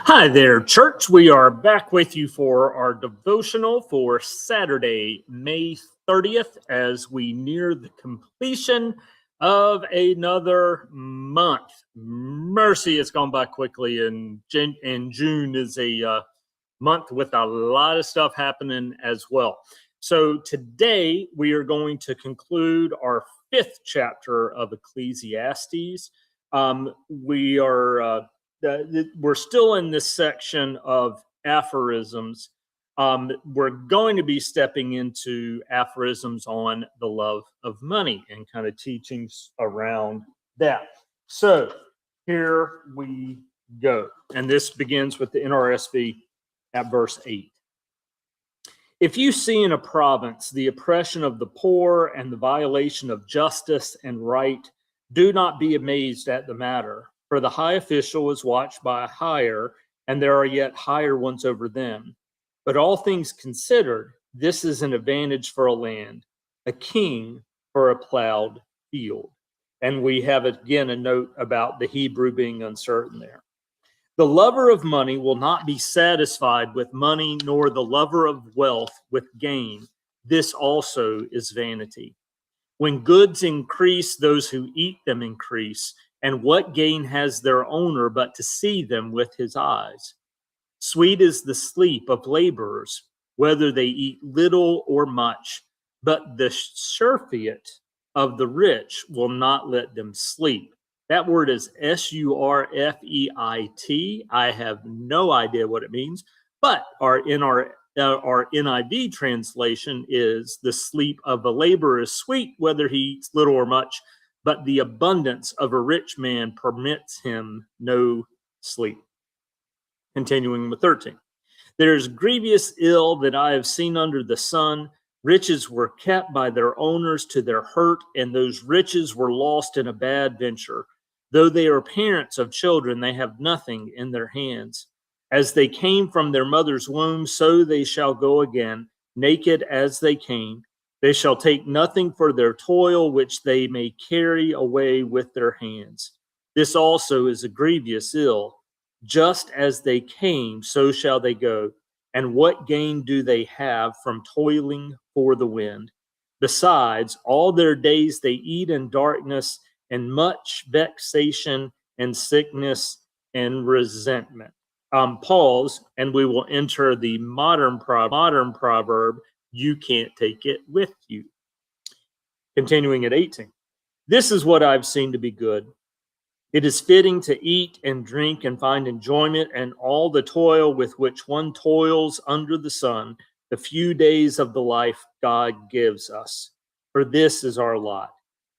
Hi there, church. We are back with you for our devotional for Saturday, May 30th, as we near the completion of another month. Mercy, it's gone by quickly, and June is a month with a lot of stuff happening as well. So today we are going to conclude our fifth chapter of Ecclesiastes. We're still in this section of aphorisms. We're going to be stepping into aphorisms on the love of money and kind of teachings around that. So here we go. And this begins with the NRSV at verse 8. If you see in a province the oppression of the poor and the violation of justice and right, do not be amazed at the matter. For the high official is watched by a higher, and there are yet higher ones over them. But all things considered, this is an advantage for a land, a king for a plowed field. And we have again a note about the Hebrew being uncertain there. The lover of money will not be satisfied with money, nor the lover of wealth with gain. This also is vanity. When goods increase, those who eat them increase. And what gain has their owner but to see them with his eyes? Sweet is the sleep of laborers, whether they eat little or much, but the surfeit of the rich will not let them sleep. That word is surfeit. I have no idea what it means, but our NIV translation is the sleep of a laborer is sweet, whether he eats little or much, but the abundance of a rich man permits him no sleep. Continuing with 13. There is grievous ill that I have seen under the sun. Riches were kept by their owners to their hurt, and those riches were lost in a bad venture. Though they are parents of children, they have nothing in their hands. As they came from their mother's womb, so they shall go again, naked as they came. They shall take nothing for their toil, which they may carry away with their hands. This also is a grievous ill. Just as they came, so shall they go. And what gain do they have from toiling for the wind? Besides, all their days they eat in darkness, and much vexation and sickness and resentment. Pause, and we will enter the modern proverb, you can't take it with you. Continuing at 18. This is what I've seen to be good. It is fitting to eat and drink and find enjoyment and all the toil with which one toils under the sun, the few days of the life God gives us. For this is our lot.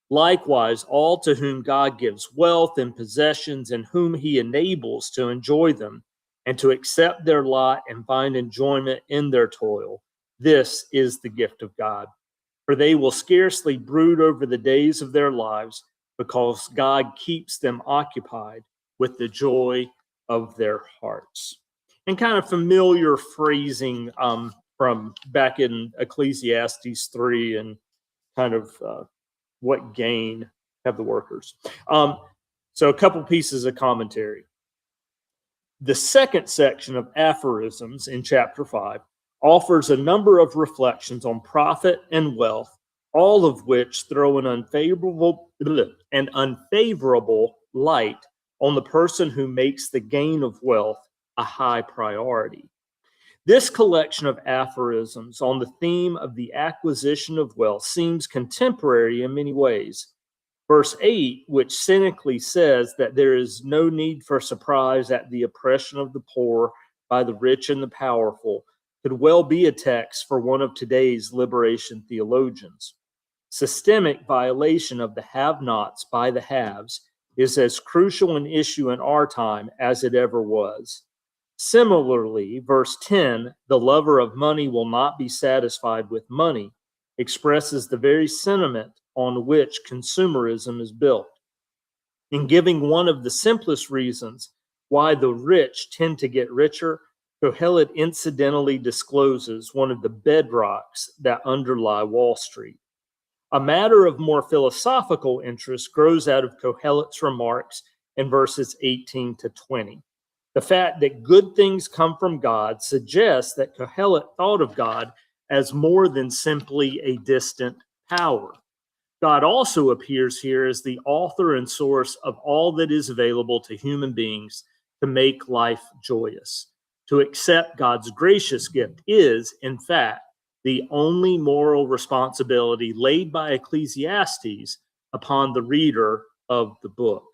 Likewise, all to whom God gives wealth and possessions and whom he enables to enjoy them and to accept their lot and find enjoyment in their toil. This is the gift of God. For they will scarcely brood over the days of their lives, because God keeps them occupied with the joy of their hearts. And kind of familiar phrasing from back in Ecclesiastes 3 and kind of what gain have the workers. So a couple pieces of commentary. The second section of aphorisms in chapter 5 offers a number of reflections on profit and wealth, all of which throw an unfavorable light on the person who makes the gain of wealth a high priority. This collection of aphorisms on the theme of the acquisition of wealth seems contemporary in many ways. Verse 8, which cynically says that there is no need for surprise at the oppression of the poor by the rich and the powerful, could well be a text for one of today's liberation theologians. Systemic violation of the have-nots by the haves is as crucial an issue in our time as it ever was. Similarly, verse 10, the lover of money will not be satisfied with money, expresses the very sentiment on which consumerism is built. In giving one of the simplest reasons why the rich tend to get richer, Kohelet incidentally discloses one of the bedrocks that underlie Wall Street. A matter of more philosophical interest grows out of Kohelet's remarks in verses 18 to 20. The fact that good things come from God suggests that Kohelet thought of God as more than simply a distant power. God also appears here as the author and source of all that is available to human beings to make life joyous. To accept God's gracious gift is, in fact, the only moral responsibility laid by Ecclesiastes upon the reader of the book.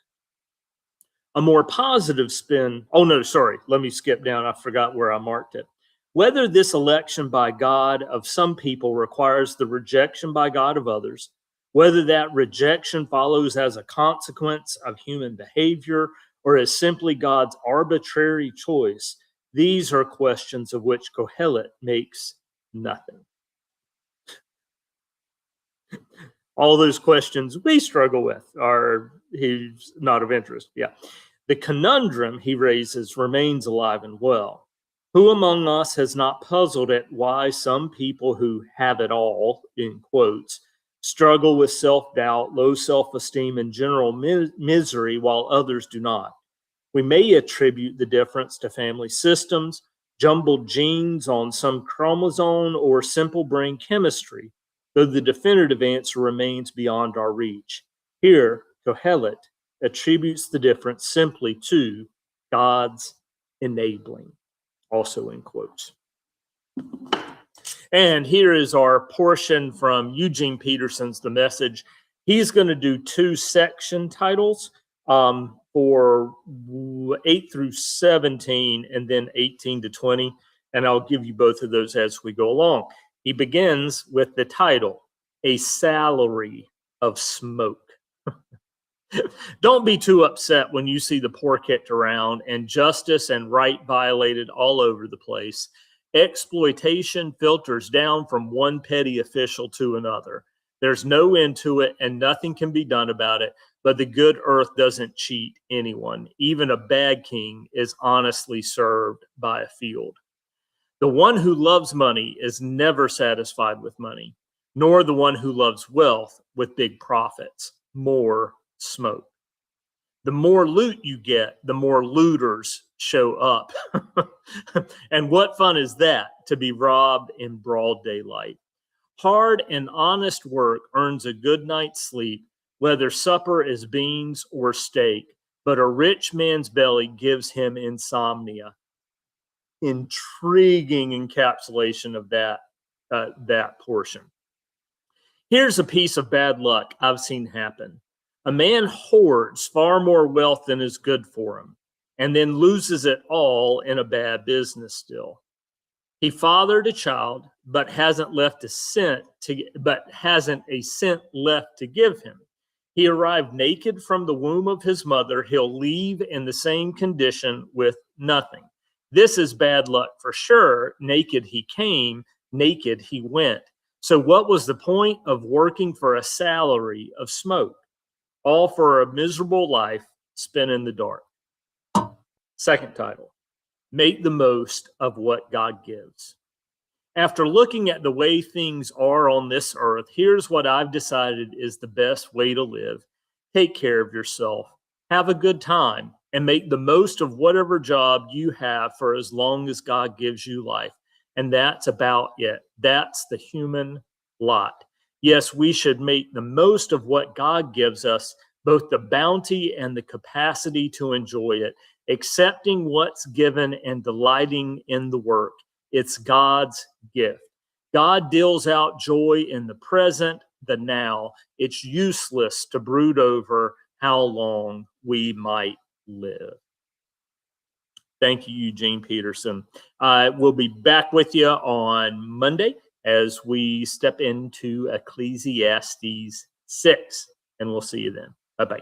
A more positive spin, oh no, sorry, let me skip down. I forgot where I marked it. Whether this election by God of some people requires the rejection by God of others, whether that rejection follows as a consequence of human behavior or is simply God's arbitrary choice, these are questions of which Kohelet makes nothing. All those questions we struggle with are he's not of interest. Yeah. The conundrum he raises remains alive and well. Who among us has not puzzled at why some people who have it all, in quotes, struggle with self-doubt, low self-esteem, and general misery while others do not? We may attribute the difference to family systems, jumbled genes on some chromosome, or simple brain chemistry, though the definitive answer remains beyond our reach. Here, Kohelet attributes the difference simply to God's enabling, also in quotes. And here is our portion from Eugene Peterson's The Message. He's going to do two section titles for 8 through 17 and then 18 to 20. And I'll give you both of those as we go along. He begins with the title, A Salary of Smoke. Don't be too upset when you see the poor kicked around and justice and right violated all over the place. Exploitation filters down from one petty official to another. There's no end to it and nothing can be done about it, but the good earth doesn't cheat anyone. Even a bad king is honestly served by a field. The one who loves money is never satisfied with money, nor the one who loves wealth with big profits. More smoke. The more loot you get, the more looters show up. And what fun is that, to be robbed in broad daylight? Hard and honest work earns a good night's sleep, whether supper is beans or steak, but a rich man's belly gives him insomnia. Intriguing encapsulation of that portion. Here's a piece of bad luck I've seen happen. A man hoards far more wealth than is good for him, and then loses it all in a bad business still. He fathered a child, but hasn't a cent left to give him. He arrived naked from the womb of his mother. He'll leave in the same condition with nothing. This is bad luck for sure. Naked he came, naked he went. So what was the point of working for a salary of smoke? All for a miserable life spent in the dark. Second title, Make the Most of What God Gives. After looking at the way things are on this earth, here's what I've decided is the best way to live. Take care of yourself, have a good time, and make the most of whatever job you have for as long as God gives you life. And that's about it. That's the human lot. Yes, we should make the most of what God gives us, both the bounty and the capacity to enjoy it, accepting what's given and delighting in the work. It's God's gift. God deals out joy in the present, the now. It's useless to brood over how long we might live. Thank you, Eugene Peterson. We'll be back with you on Monday as we step into Ecclesiastes 6, and we'll see you then. Bye-bye.